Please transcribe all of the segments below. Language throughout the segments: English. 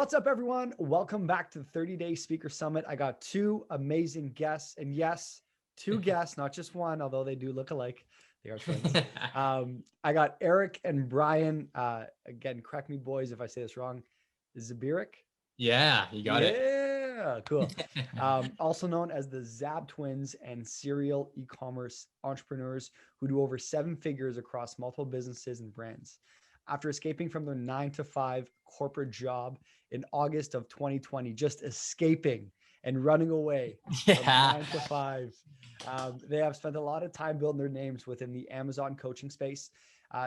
What's up, everyone? Welcome back to the 30-Day Speaker Summit. I got two amazing guests, and yes, two guests, not just one, although they do look alike. They are twins. I got Eric and Brian. Again, correct me, boys, if I say this wrong. Zabiric? Yeah, you got it. Yeah, cool. Also known as the Zab Twins and serial e-commerce entrepreneurs who do over 7 figures across multiple businesses and brands. After escaping from their 9-to-5 corporate job in August of 2020, just escaping and running away from 9 to 5. They have spent a lot of time building their names within the Amazon coaching space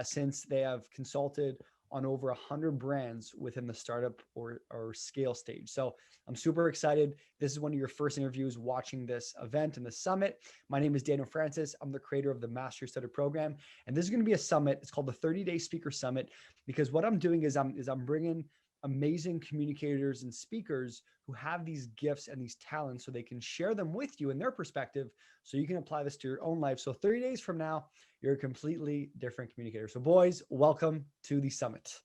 since they have consulted on over 100 brands within the startup or scale stage. So I'm super excited. This is one of your first interviews watching this event and the summit. My name is Daniel Francis. I'm the creator of the Master Study program. And this is going to be a summit. It's called the 30-Day Speaker Summit, because what I'm doing is I'm bringing amazing communicators and speakers who have these gifts and these talents so they can share them with you in their perspective so you can apply this to your own life. So 30 days from now, you're a completely different communicator. So boys, welcome to the summit.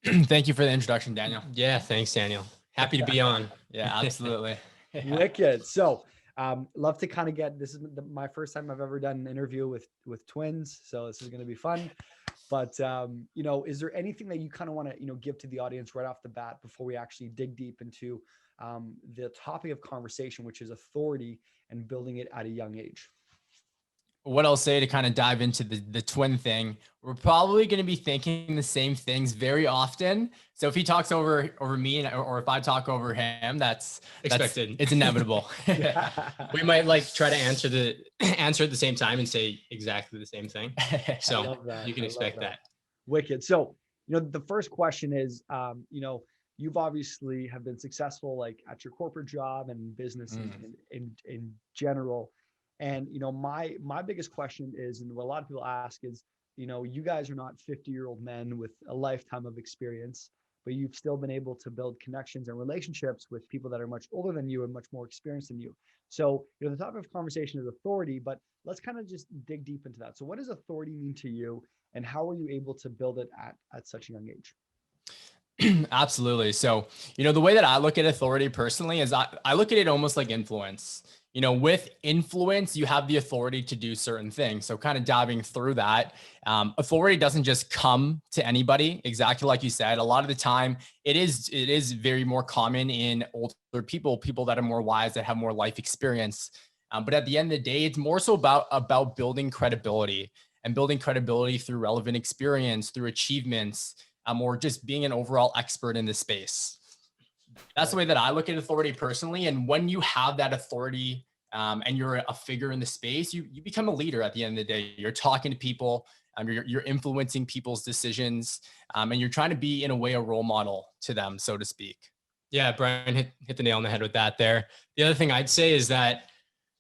Thank you for the introduction, Daniel. Yeah, thanks, Daniel. Happy to be on. Yeah, absolutely. Wicked. So love to kind of get, this is my first time I've ever done an interview with twins. So this is going to be fun. But, is there anything that you kind of want to, give to the audience right off the bat before we actually dig deep into the topic of conversation, which is authority and building it at a young age? What I'll say to kind of dive into the twin thing, we're probably going to be thinking the same things very often. So if he talks over me or if I talk over him, that's expected. It's inevitable. We might try to answer at the same time and say exactly the same thing. So you can expect that. Wicked. So, the first question is, you've obviously have been successful at your corporate job and business in general. And, my biggest question is, and what a lot of people ask is, you guys are not 50-year-old men with a lifetime of experience, but you've still been able to build connections and relationships with people that are much older than you and much more experienced than you. So, the topic of conversation is authority, but let's kind of just dig deep into that. So what does authority mean to you, and how were you able to build it at such a young age? Absolutely. So, the way that I look at authority personally is I look at it almost like influence. With influence, you have the authority to do certain things. So kind of diving through that, authority doesn't just come to anybody. Exactly like you said, a lot of the time it is very more common in older people that are more wise, that have more life experience. But at the end of the day, it's more so about building credibility and building credibility through relevant experience, through achievements, or just being an overall expert in the space. That's the way that I look at authority personally. And when you have that authority and you're a figure in the space, you become a leader at the end of the day. You're talking to people, you're influencing people's decisions, and you're trying to be, in a way, a role model to them, so to speak. Yeah, Brian hit the nail on the head with that there. The other thing I'd say is that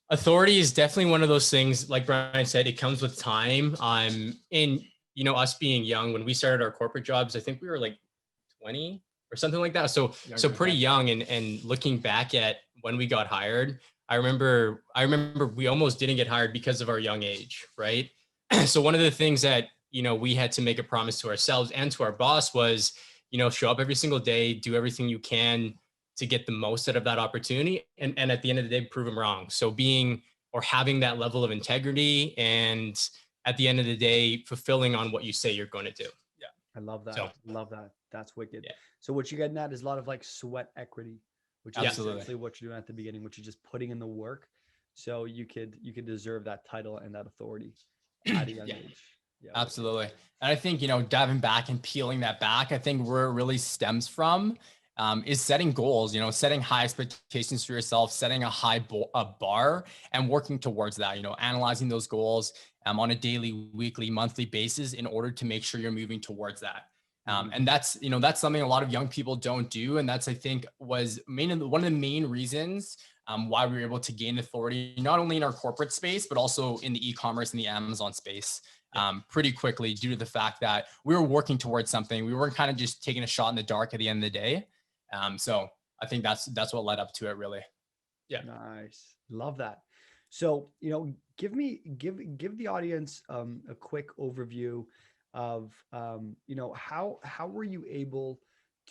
authority is definitely one of those things, like Brian said, it comes with time. Us being young, when we started our corporate jobs, I think we were 20 or something like that. So pretty young, and looking back at when we got hired, I remember we almost didn't get hired because of our young age, right? So one of the things that, we had to make a promise to ourselves and to our boss was, show up every single day, do everything you can to get the most out of that opportunity. And at the end of the day, prove them wrong. So having that level of integrity, and at the end of the day, fulfilling on what you say you're going to do. Yeah. I love that. Love that. That's wicked. Yeah. So what you're getting at is a lot of sweat equity, which is essentially what you're doing at the beginning, which is just putting in the work. So you could deserve that title and that authority at a young age. Yeah, absolutely. And I think, diving back and peeling that back, I think where it really stems from is setting goals, setting high expectations for yourself, setting a high bar and working towards that, analyzing those goals on a daily, weekly, monthly basis in order to make sure you're moving towards that. And that's something a lot of young people don't do. And that's, I think, was one of the main reasons why we were able to gain authority, not only in our corporate space, but also in the e-commerce and the Amazon space pretty quickly, due to the fact that we were working towards something. We weren't kind of just taking a shot in the dark at the end of the day. So I think that's what led up to it, really. Yeah. Nice. Love that. So, give the audience a quick overview of, how were you able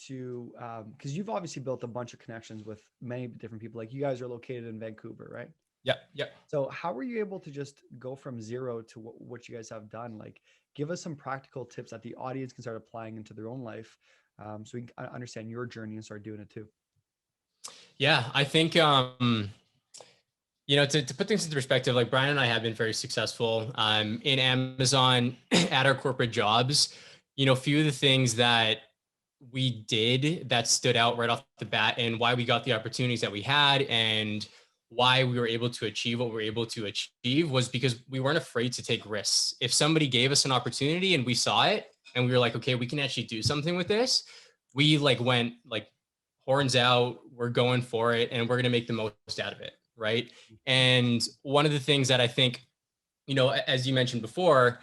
to, because you've obviously built a bunch of connections with many different people. Like you guys are located in Vancouver, right? Yep. So how were you able to just go from zero to what you guys have done? Like, give us some practical tips that the audience can start applying into their own life, so we can understand your journey and start doing it too. Yeah, I think to put things into perspective, like Brian and I have been very successful in Amazon at our corporate jobs. A few of the things that we did that stood out right off the bat and why we got the opportunities that we had and why we were able to achieve what we were able to achieve was because we weren't afraid to take risks. If somebody gave us an opportunity and we saw it and we were like, okay, we can actually do something with this, we went horns out, we're going for it and we're going to make the most out of it. Right. And one of the things that I think, as you mentioned before,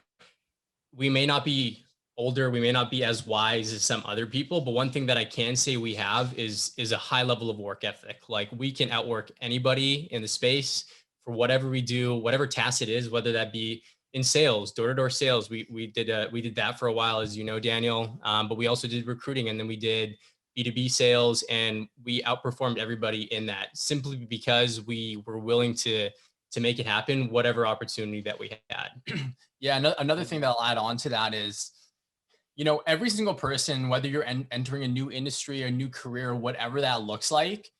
we may not be older, we may not be as wise as some other people, but one thing that I can say we have is a high level of work ethic. Like we can outwork anybody in the space for whatever we do, whatever task it is, whether that be in sales, door-to-door sales. We did that for a while, as you know, Daniel, but we also did recruiting, and then we did B2B sales, and we outperformed everybody in that simply because we were willing to make it happen, whatever opportunity that we had. Yeah. Another thing that I'll add on to that is, every single person, whether you're entering a new industry or a new career, whatever that looks like,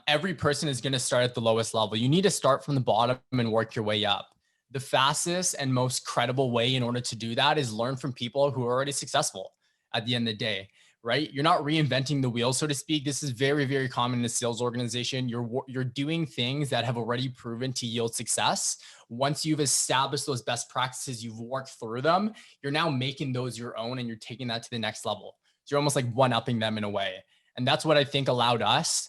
every person is going to start at the lowest level. You need to start from the bottom and work your way up. The fastest and most credible way in order to do that is learn from people who are already successful at the end of the day, right? You're not reinventing the wheel, so to speak. This is very, very common in a sales organization. You're doing things that have already proven to yield success. Once you've established those best practices, you've worked through them, you're now making those your own and you're taking that to the next level. So you're almost like one-upping them in a way. And that's what I think allowed us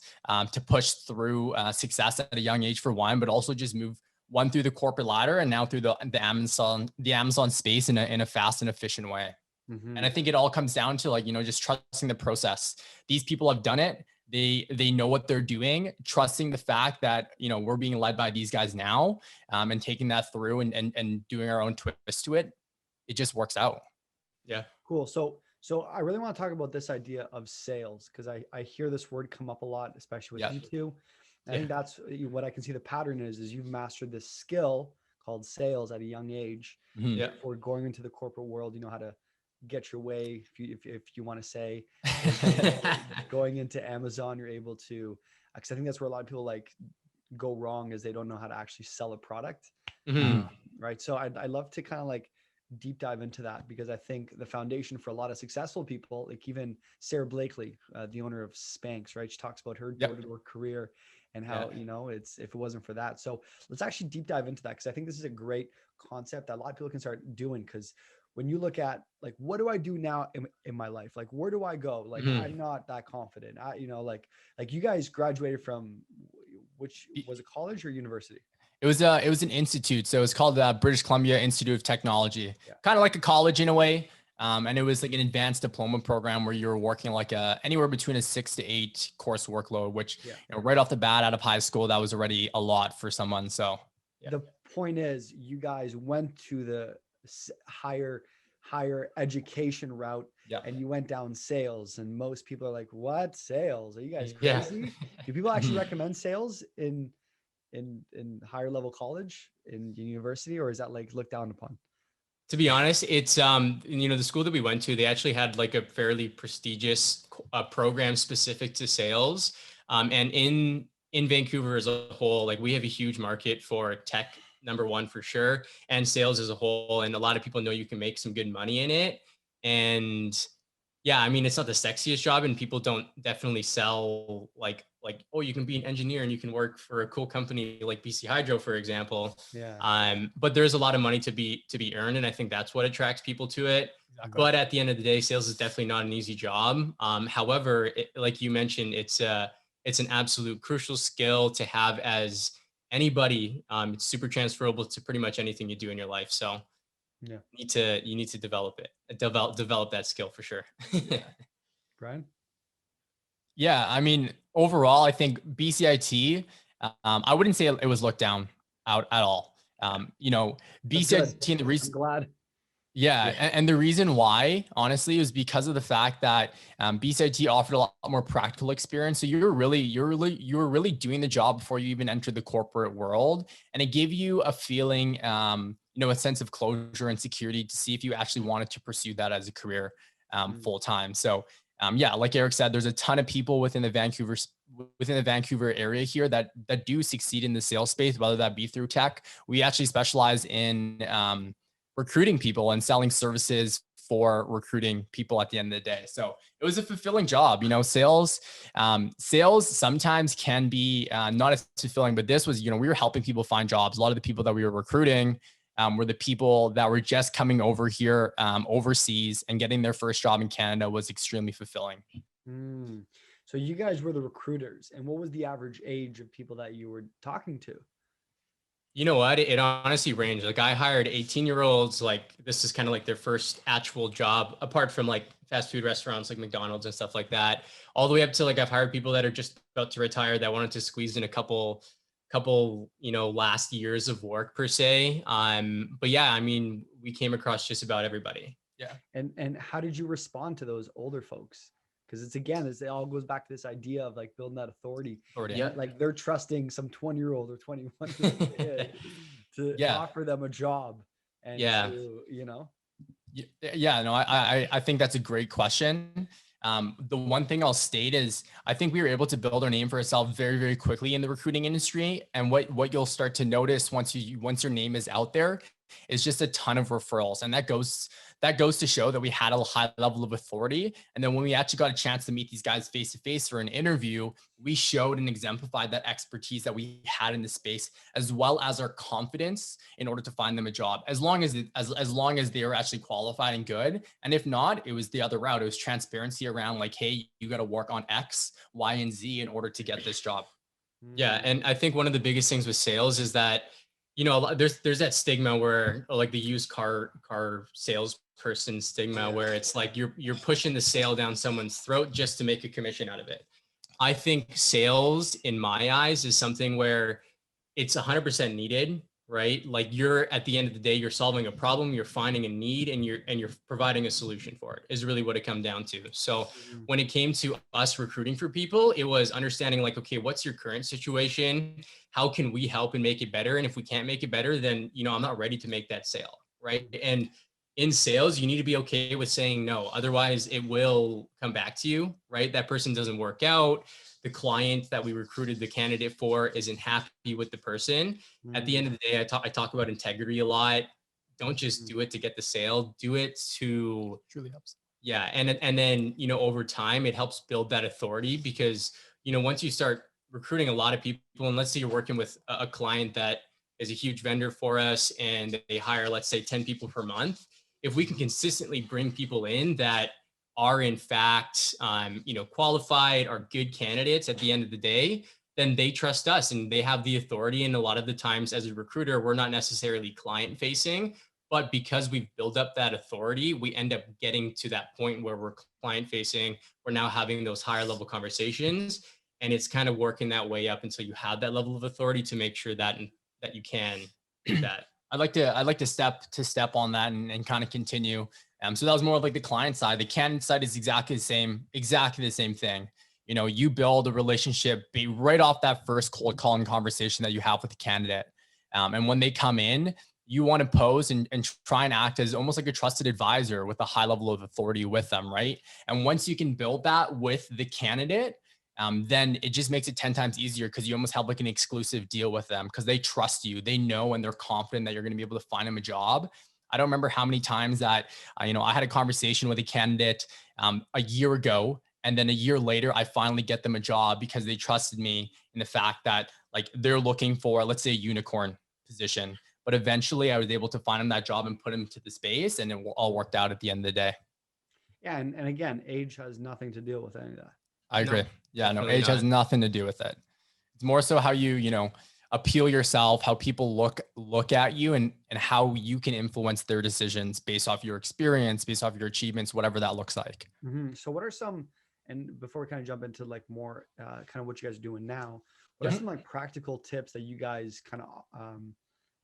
to push through success at a young age for one, but also just move one through the corporate ladder and now through the Amazon space in a fast and efficient way. Mm-hmm. And I think it all comes down to just trusting the process. These people have done it. They know what they're doing, trusting the fact that, we're being led by these guys now, and taking that through and doing our own twist to it. It just works out. Yeah. Cool. So I really want to talk about this idea of sales, because I hear this word come up a lot, especially with you two. I think that's what I can see the pattern is you've mastered this skill called sales at a young age. Mm-hmm. Or going into the corporate world, you know how to get your way, if you want to say. Going into Amazon, you're able to, because I think that's where a lot of people go wrong, is they don't know how to actually sell a product. Mm-hmm. Right. So I'd love to kind of deep dive into that, because I think the foundation for a lot of successful people, like even Sarah Blakely, the owner of Spanx, right? She talks about her door-to-door career and how, it's, if it wasn't for that. So let's actually deep dive into that, because I think this is a great concept that a lot of people can start doing. Because when you look at what do I do now in my life? Where do I go? I'm not that confident. You guys graduated from, which was a college or university? It was an institute. So it's called the British Columbia Institute of Technology, kind of like a college in a way. And it was an advanced diploma program where you were working anywhere between a 6 to 8 course workload, which right off the bat out of high school, that was already a lot for someone. So the point is, you guys went to the higher education route, and you went down sales, and most people are like, what, sales? Are you guys crazy? Do people actually recommend sales in higher level college, in university, or is that looked down upon? To be honest, it's the school that we went to, they actually had a fairly prestigious program specific to sales, and in Vancouver as a whole, we have a huge market for tech, number one for sure, and sales as a whole, and a lot of people know you can make some good money in it. And it's not the sexiest job, and people don't definitely sell oh, you can be an engineer and you can work for a cool company like BC Hydro, for example. But there's a lot of money to be earned, and I think that's what attracts people to it. Exactly. But at the end of the day, sales is definitely not an easy job. However, like you mentioned, it's an absolute crucial skill to have as anybody. It's super transferable to pretty much anything you do in your life. So you need to develop it, develop that skill for sure. Brian? Yeah, overall, I think BCIT, I wouldn't say it was looked down out at all. BCIT in the recent. I'm glad. Yeah, and the reason why, honestly, is because of the fact that BCIT offered a lot more practical experience. So you were really doing the job before you even entered the corporate world, and it gave you a feeling, a sense of closure and security to see if you actually wanted to pursue that as a career full time. So yeah, like Eric said, there's a ton of people within the Vancouver area here that do succeed in the sales space, whether that be through tech. We actually specialize in recruiting people and selling services for recruiting people at the end of the day. So it was a fulfilling job. Sales sometimes can be not as fulfilling, but this was, we were helping people find jobs. A lot of the people that we were recruiting were the people that were just coming over here overseas, and getting their first job in Canada was extremely fulfilling. Mm. So you guys were the recruiters, and what was the average age of people that you were talking to? You know what? It honestly ranged. Like I hired 18-year-olds, like this is kind of like their first actual job, apart from like fast food restaurants like McDonald's and stuff like that, all the way up to like I've hired people that are just about to retire that wanted to squeeze in a couple, last years of work per se. But yeah, I mean, we came across just about everybody. Yeah. And how did you respond to those older folks? Because it all goes back to this idea of like building that authority. Yeah. Like they're trusting some 20-year-old or 21-year-old kid to Yeah. offer them a job. And Yeah. Yeah, no, I think that's a great question. The one thing I'll state is I think we were able to build our name for ourselves very, very quickly in the recruiting industry. And what you'll start to notice once your name is out there is just a ton of referrals. And that goes to show that we had a high level of authority. And then when we actually got a chance to meet these guys face to face for an interview, we showed and exemplified that expertise that we had in the space, as well as our confidence in order to find them a job, as long as they were actually qualified and good. And if not, it was the other route. It was transparency around like, hey, you got to work on X, Y, and Z in order to get this job. Yeah. And I think one of the biggest things with sales is that, there's that stigma where like the used car salesperson stigma, where it's like you're pushing the sale down someone's throat just to make a commission out of it. I think sales, in my eyes, is something where it's 100% needed, right? Like you're at the end of the day, you're solving a problem, you're finding a need, and you're providing a solution for it, is really what it comes down to. So when it came to us recruiting for people, it was understanding like, okay, what's your current situation? How can we help and make it better? And if we can't make it better, then, I'm not ready to make that sale, right? And in sales, you need to be okay with saying no. Otherwise, it will come back to you, right? That person doesn't work out. The client that we recruited the candidate for isn't happy with the person. At the end of the day, I talk about integrity a lot. Don't just do it to get the sale. Do it to Truly helps. Yeah. And then, over time, it helps build that authority because, once you start recruiting a lot of people, and let's say you're working with a client that is a huge vendor for us and they hire, let's say 10 people per month. If we can consistently bring people in that are in fact, qualified, are good candidates at the end of the day, then they trust us and they have the authority. And a lot of the times as a recruiter, we're not necessarily client facing, but because we've built up that authority, we end up getting to that point where we're client facing. We're now having those higher level conversations, and it's kind of working that way up until you have that level of authority to make sure that you can do that. I'd like to step on that and kind of continue. So that was more of like the client side. The candidate side is exactly the same thing. You build a relationship right off that first cold calling conversation that you have with the candidate. And when they come in, you want to pose and try and act as almost like a trusted advisor with a high level of authority with them, right? And once you can build that with the candidate, then it just makes it 10 times easier because you almost have like an exclusive deal with them because they trust you. They know and they're confident that you're going to be able to find them a job. I don't remember how many times that, I had a conversation with a candidate a year ago. And then a year later, I finally get them a job because they trusted me in the fact that like they're looking for, let's say, a unicorn position. But eventually I was able to find them that job and put them to the space, and it all worked out at the end of the day. Yeah. And again, age has nothing to do with any of that. I agree. Yeah, no, age not. has nothing to do with it. It's more so how you appeal yourself, how people look at you, and how you can influence their decisions based off your experience, based off your achievements, whatever that looks like. So what are some, and before we kind of jump into like more kind of what you guys are doing now, what are some like practical tips that you guys kind of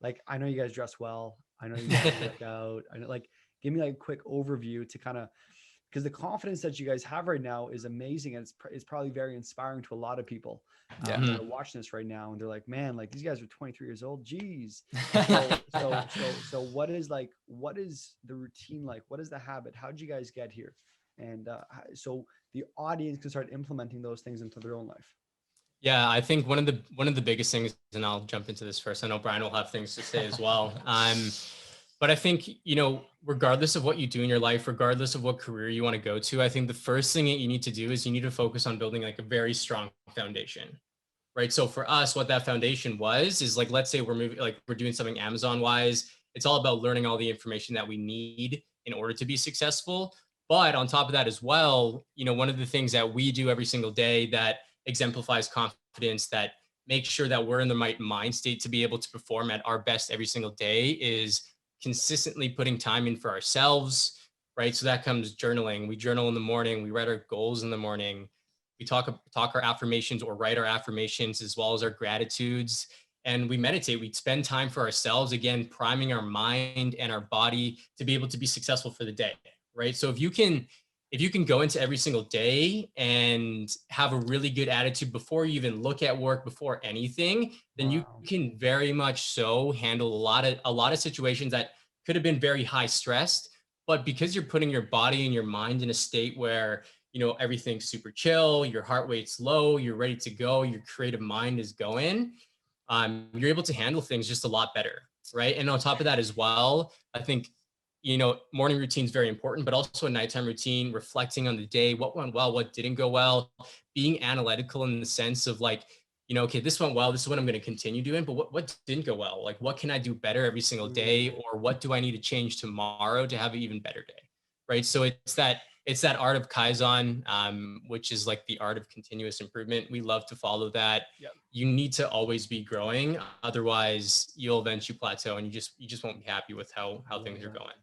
like? I know you guys dress well. I know you guys work out. I know, like, give me like a quick overview to kind of, because the confidence that you guys have right now is amazing, and it's probably very inspiring to a lot of people Yeah. that are watching this right now, and they're like, man, like these guys are 23 years old, geez. So what is the routine like? What is the habit? How did you guys get here? And so the audience can start implementing those things into their own life. Yeah, I think one of the biggest things, and I'll jump into this first. I know Brian will have things to say as well. But I think, regardless of what you do in your life, regardless of what career you want to go to, I think the first thing that you need to do is you need to focus on building like a very strong foundation, right? So for us, what that foundation was is like, let's say we're doing something Amazon wise. It's all about learning all the information that we need in order to be successful. But on top of that as well, one of the things that we do every single day that exemplifies confidence, that makes sure that we're in the right mind state to be able to perform at our best every single day, is consistently putting time in for ourselves, right? So that comes journaling. We journal in the morning. We write our goals in the morning. We talk our affirmations or write our affirmations as well as our gratitudes. And we meditate. We spend time for ourselves, again, priming our mind and our body to be able to be successful for the day, right? So if you can go into every single day and have a really good attitude before you even look at work, before anything, then you can very much so handle a lot of situations that could have been very high stressed. But because you're putting your body and your mind in a state where, everything's super chill, your heart rate's low, you're ready to go, your creative mind is going, you're able to handle things just a lot better, right? And on top of that as well, I think, morning routine is very important, but also a nighttime routine, reflecting on the day, what went well, what didn't go well, being analytical in the sense of like, okay, this went well, this is what I'm going to continue doing, but what didn't go well? Like, what can I do better every single day? Or what do I need to change tomorrow to have an even better day? Right. So it's that art of Kaizen, which is like the art of continuous improvement. We love to follow that. Yep. You need to always be growing. Otherwise you'll eventually plateau and you just won't be happy with how things are going.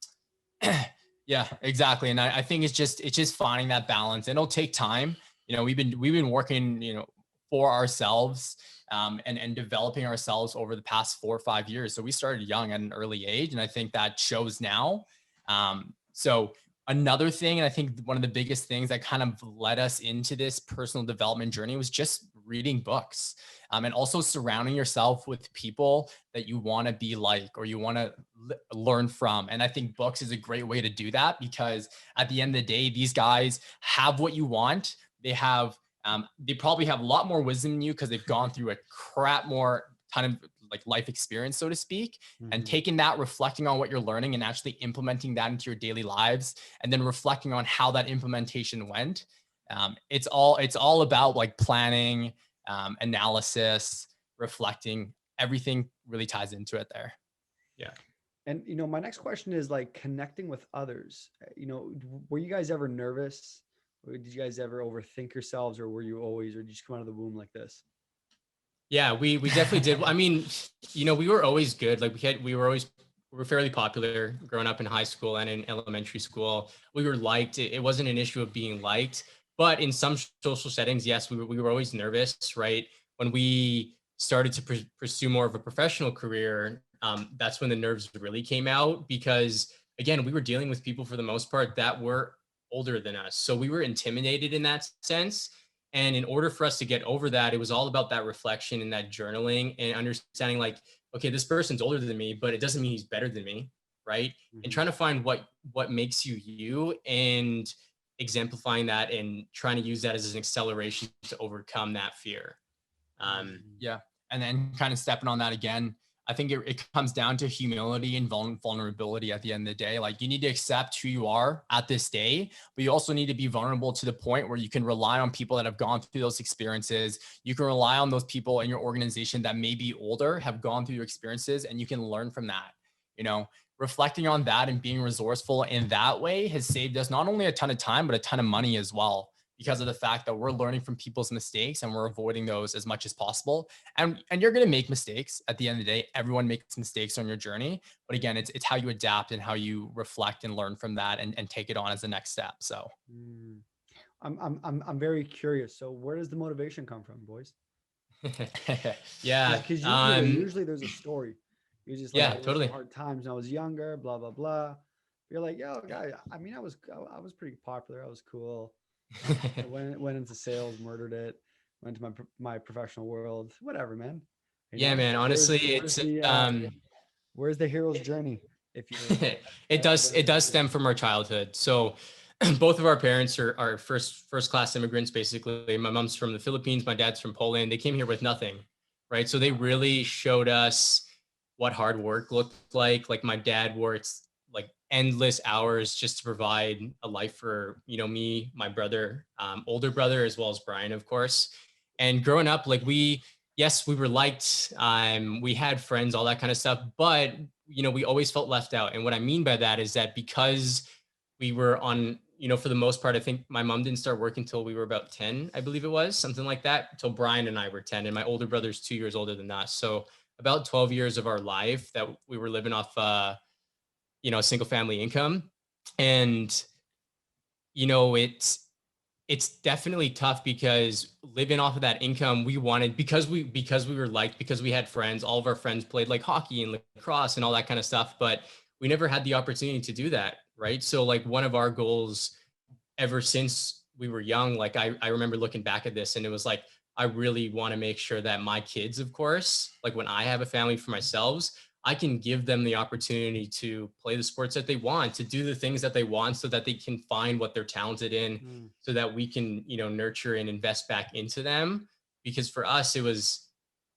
Yeah, exactly. And I think it's just finding that balance, and it'll take time. We've been working, for ourselves, and developing ourselves over the past 4 or 5 years. So we started young at an early age, and I think that shows now. So another thing, and I think one of the biggest things that kind of led us into this personal development journey was just reading books, and also surrounding yourself with people that you want to be like, or you want to learn from. And I think books is a great way to do that, because at the end of the day, these guys have what you want. They probably have a lot more wisdom than you, because they've gone through a crap more ton of like life experience, so to speak, and taking that, reflecting on what you're learning and actually implementing that into your daily lives, and then reflecting on how that implementation went. It's all about like planning, analysis, reflecting. Everything really ties into it there. Yeah. And, my next question is like connecting with others. Were you guys ever nervous? Or did you guys ever overthink yourselves, or were you always, or did you just come out of the womb like this? Yeah, we definitely did. I mean, we were always good. Like we were fairly popular growing up in high school and in elementary school. We were liked. It wasn't an issue of being liked, but in some social settings, yes, we were always nervous, right? When we started to pursue more of a professional career, that's when the nerves really came out, because again, we were dealing with people for the most part that were older than us. So we were intimidated in that sense. And in order for us to get over that, it was all about that reflection and that journaling and understanding like, okay, this person's older than me, but it doesn't mean he's better than me, right? And trying to find what makes you you, and exemplifying that and trying to use that as an acceleration to overcome that fear. Yeah. And then kind of stepping on that again, I think it comes down to humility and vulnerability at the end of the day. Like, you need to accept who you are at this day, but you also need to be vulnerable to the point where you can rely on people that have gone through those experiences. You can rely on those people in your organization that may be older, have gone through your experiences, and you can learn from that. Reflecting on that and being resourceful in that way has saved us not only a ton of time, but a ton of money as well, because of the fact that we're learning from people's mistakes and we're avoiding those as much as possible. And you're going to make mistakes at the end of the day. Everyone makes mistakes on your journey. But again, it's how you adapt and how you reflect and learn from that, and take it on as the next step. So I'm very curious. So where does the motivation come from, boys? Yeah. Because usually there's a story. You're just like, yeah, totally. hard times when I was younger, blah, blah, blah. You're like, yo, guy. I mean, I was pretty popular. I was cool. I went into sales, murdered it. Went to my professional world. Whatever, man. You Yeah, know, man. Honestly, where's the hero's journey? If you, it does stem from our childhood. So both of our parents are first class immigrants, basically. My mom's from the Philippines, my dad's from Poland. They came here with nothing, right? So they really showed us what hard work looked like. Like my dad worked like endless hours just to provide a life for, me, my brother, older brother, as well as Brian, of course. And growing up, like yes, we were liked. We had friends, all that kind of stuff, but we always felt left out. And what I mean by that is that because we were on, for the most part, I think my mom didn't start working until we were about 10, I believe it was, something like that, until Brian and I were 10. And my older brother's 2 years older than us. So about 12 years of our life that we were living off, a single family income. And, it's definitely tough because living off of that income, we wanted, because we were liked, because we had friends, all of our friends played like hockey and lacrosse and all that kind of stuff, but we never had the opportunity to do that. Right. So like one of our goals ever since we were young, like I remember looking back at this and it was like, I really want to make sure that my kids, of course, like when I have a family for myself, I can give them the opportunity to play the sports that they want, to do the things that they want so that they can find what they're talented in, so that we can, nurture and invest back into them. Because for us,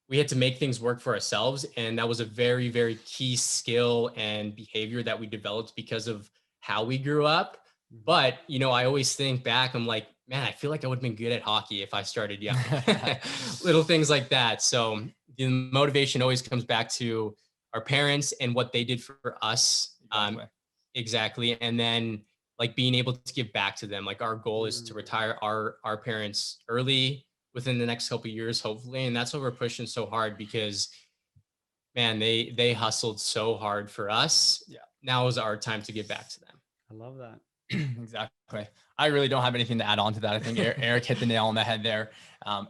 we had to make things work for ourselves. And that was a very, very key skill and behavior that we developed because of how we grew up. But, I always think back, I'm like, man, I feel like I would have been good at hockey if I started young. Little things like that. So the motivation always comes back to our parents and what they did for us. Exactly. And then like being able to give back to them. Like our goal is to retire our parents early within the next couple of years, hopefully. And that's what we're pushing so hard because, man, they hustled so hard for us. Yeah. Now is our time to give back to them. I love that. Exactly. I really don't have anything to add on to that. I think Eric hit the nail on the head there.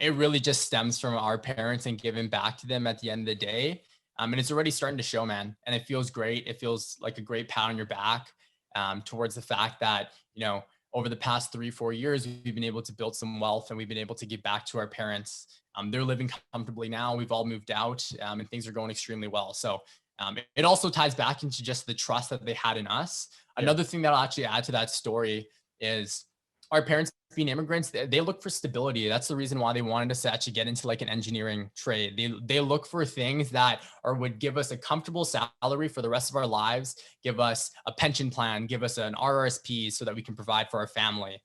It really just stems from our parents and giving back to them at the end of the day. And it's already starting to show, man. And it feels great. It feels like a great pat on your back towards the fact that, over the past 3-4 years, we've been able to build some wealth and we've been able to give back to our parents. They're living comfortably now. We've all moved out and things are going extremely well. So it also ties back into just the trust that they had in us. Yeah. Another thing that I'll actually add to that story is our parents being immigrants, they look for stability. That's the reason why they wanted us to actually get into like an engineering trade. They look for things that would give us a comfortable salary for the rest of our lives, give us a pension plan, give us an RRSP so that we can provide for our family.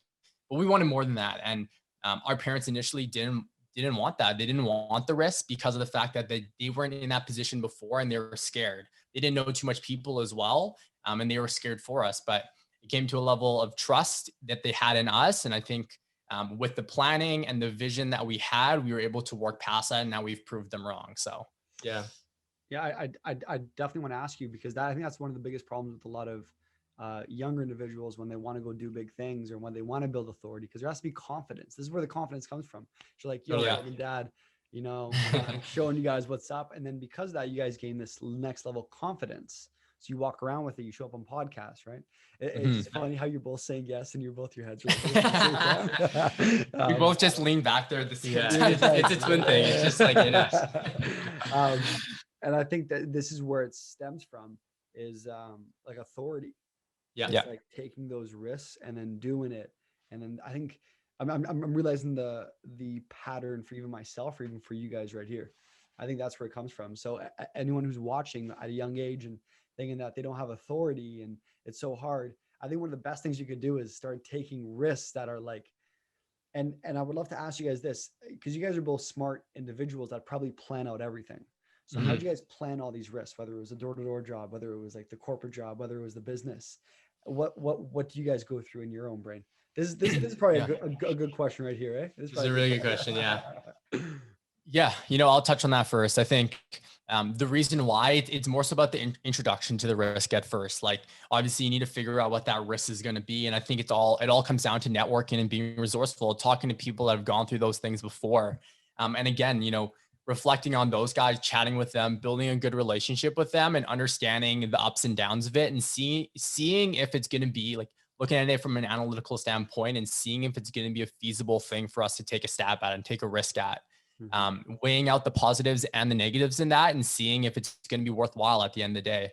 But we wanted more than that. And our parents initially didn't want that. They didn't want the risk because of the fact that they weren't in that position before and they were scared. They didn't know too much people as well. And they were scared for us, but it came to a level of trust that they had in us. And I think with the planning and the vision that we had, we were able to work past that. And now we've proved them wrong. So, yeah. Yeah. I definitely want to ask you because I think that's one of the biggest problems with a lot of younger individuals when they want to go do big things or when they want to build authority, because there has to be confidence. This is where the confidence comes from. So like, yo, Dad, I'm showing you guys what's up. And then because of that, you guys gain this next level confidence. So you walk around with it, you show up on podcasts, right? It's funny how you're both saying yes and you're both your heads. We both just lean back there at the same time. It's a twin thing. It's just like in us. And I think that this is where it stems from is like authority. Yeah. It's like taking those risks and then doing it. And then I think I'm realizing the pattern for even myself or even for you guys right here. I think that's where it comes from. So anyone who's watching at a young age and thinking that they don't have authority and it's so hard, I think one of the best things you could do is start taking risks that are like, and I would love to ask you guys this, because you guys are both smart individuals that probably plan out everything. So how did you guys plan all these risks, whether it was a door-to-door job, whether it was like the corporate job, whether it was the business? What do you guys go through in your own brain? This is probably a good question right here, eh? This is a really good question, yeah. Yeah, I'll touch on that first. I think the reason why it's more so about the introduction to the risk at first. Like, obviously, you need to figure out what that risk is going to be, and I think it all comes down to networking and being resourceful, talking to people that have gone through those things before. And again, reflecting on those guys, chatting with them, building a good relationship with them, and understanding the ups and downs of it, and seeing if it's going to be like looking at it from an analytical standpoint and seeing if it's going to be a feasible thing for us to take a stab at and take a risk at. Weighing out the positives and the negatives in that and seeing if it's going to be worthwhile at the end of the day.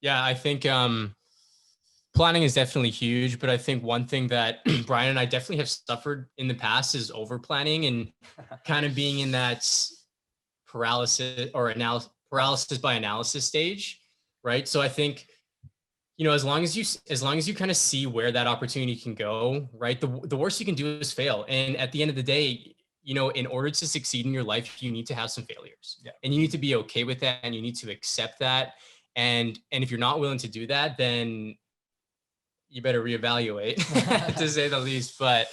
Yeah, I think planning is definitely huge, but I think one thing that Brian and I definitely have suffered in the past is over planning and kind of being in that paralysis by analysis stage, right? So I think, as long as you kind of see where that opportunity can go, right? The worst you can do is fail. And at the end of the day, in order to succeed in your life, you need to have some failures, and you need to be okay with that, and you need to accept that. And if you're not willing to do that, then you better reevaluate, to say the least. But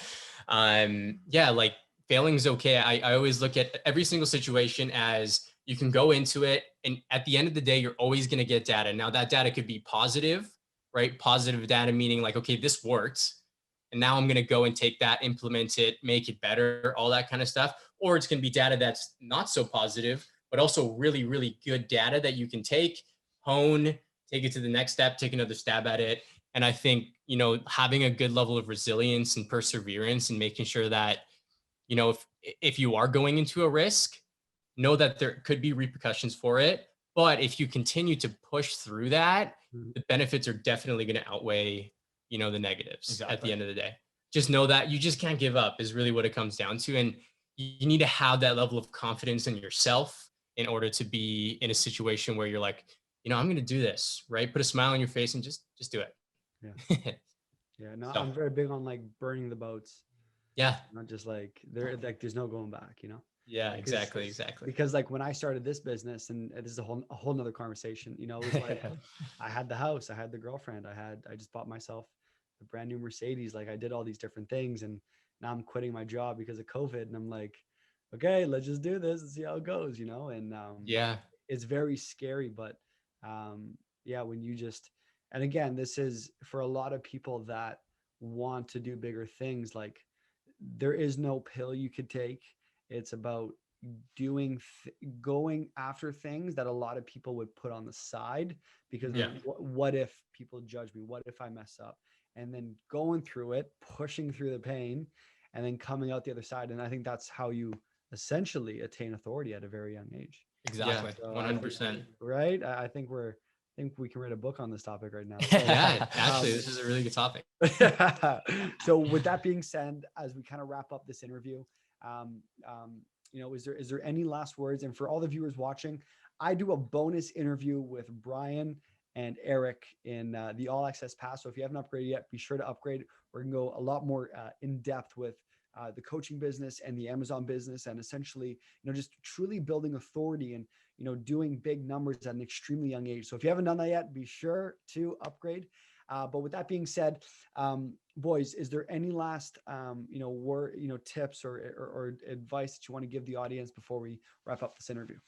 like failing is okay. I always look at every single situation as you can go into it, and at the end of the day, you're always going to get data. Now that data could be positive, right? Positive data meaning like, okay, this worked, and now I'm going to go and take that, implement it, make it better, all that kind of stuff. Or it's going to be data that's not so positive, but also really, really good data that you can take, hone, take it to the next step, take another stab at it. And I think, having a good level of resilience and perseverance and making sure that, if you are going into a risk, know that there could be repercussions for it. But if you continue to push through that, the benefits are definitely going to outweigh, the negatives at the end of the day. Just know that you just can't give up is really what it comes down to. And you need to have that level of confidence in yourself in order to be in a situation where you're like, I'm going to do this, right? Put a smile on your face and just do it. Yeah. No, so, I'm very big on like burning the boats. Yeah. Not just like there's no going back, Yeah, exactly. Because like when I started this business, and this is a whole nother conversation, it was like I had the house, I had the girlfriend, I just bought myself a brand new Mercedes. Like I did all these different things, and now I'm quitting my job because of COVID. And I'm like, okay, let's just do this and see how it goes, and it's very scary, but when you just, and again, this is for a lot of people that want to do bigger things. Like there is no pill you could take. It's about going after things that a lot of people would put on the side because what if people judge me? What if I mess up? And then going through it, pushing through the pain, and then coming out the other side. And I think that's how you essentially attain authority at a very young age. Exactly. So 100%. Right. I think we can write a book on this topic right now. So, actually, this is a really good topic. So with that being said, as we kind of wrap up this interview, is there any last words? And for all the viewers watching, I do a bonus interview with Brian and Eric in the All Access Pass. So if you haven't upgraded yet, be sure to upgrade. We're going to go a lot more in depth with the coaching business and the Amazon business, and essentially, just truly building authority and, doing big numbers at an extremely young age. So if you haven't done that yet, be sure to upgrade. But with that being said, boys, is there any last, tips or advice that you want to give the audience before we wrap up this interview?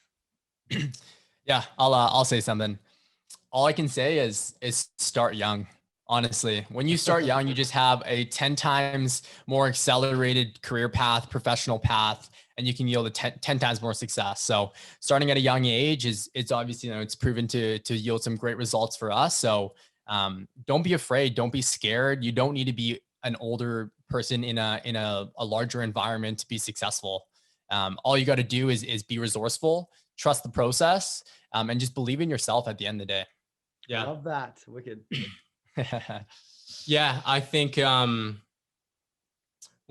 Yeah, I'll say something. All I can say is start young. Honestly, when you start young, you just have a 10 times more accelerated career path, professional path, and you can yield a 10 times more success. So starting at a young age it's obviously, it's proven to yield some great results for us. So don't be afraid. Don't be scared. You don't need to be an older person in a larger environment to be successful. All you got to do is be resourceful, trust the process, and just believe in yourself at the end of the day. Yeah. Love that. Wicked. Yeah, I think when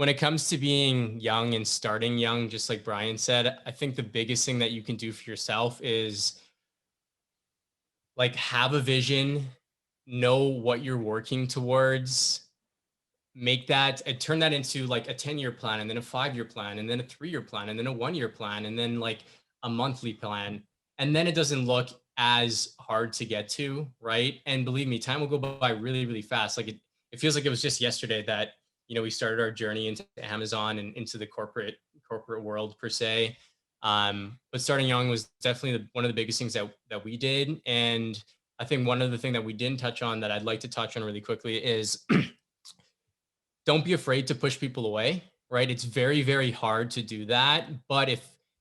it comes to being young and starting young, just like Brian said, I think the biggest thing that you can do for yourself is like have a vision, know what you're working towards, make that and turn that into like a 10-year plan, and then a 5-year plan, and then a 3-year plan, and then a 1-year plan, and then like a monthly plan. And then it doesn't look as hard to get to, right? And believe me, time will go by really, really fast. Like it feels like it was just yesterday that, we started our journey into Amazon and into the corporate world per se. But starting young was definitely one of the biggest things that we did. And I think one of the things that we didn't touch on that I'd like to touch on really quickly is don't be afraid to push people away, right? It's very, very hard to do that. But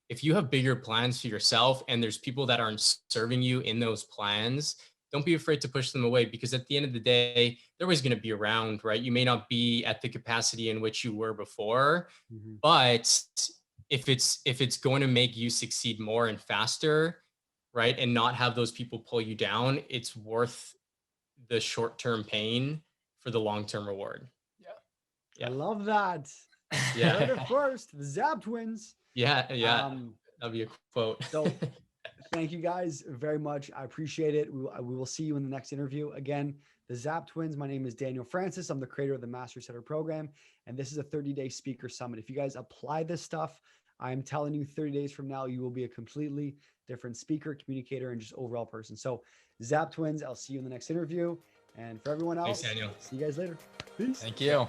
if you have bigger plans for yourself and there's people that aren't serving you in those plans, don't be afraid to push them away, because at the end of the day, they're always going to be around, right? You may not be at the capacity in which you were before, but if it's going to make you succeed more and faster, right, and not have those people pull you down, it's worth the short-term pain for the long-term reward. I love that. Yeah. Heard it first, the Zab Twins. Yeah. That'll be a quote. So thank you guys very much. I appreciate it. We will see you in the next interview. Again, the Zab Twins. My name is Daniel Francis. I'm the creator of the Master Setter program, and this is a 30-day speaker summit. If you guys apply this stuff, I'm telling you 30 days from now, you will be a completely different speaker, communicator, and just overall person. So Zab Twins, I'll see you in the next interview. And for everyone else, Thanks, Daniel. See you guys later. Peace. Thank you.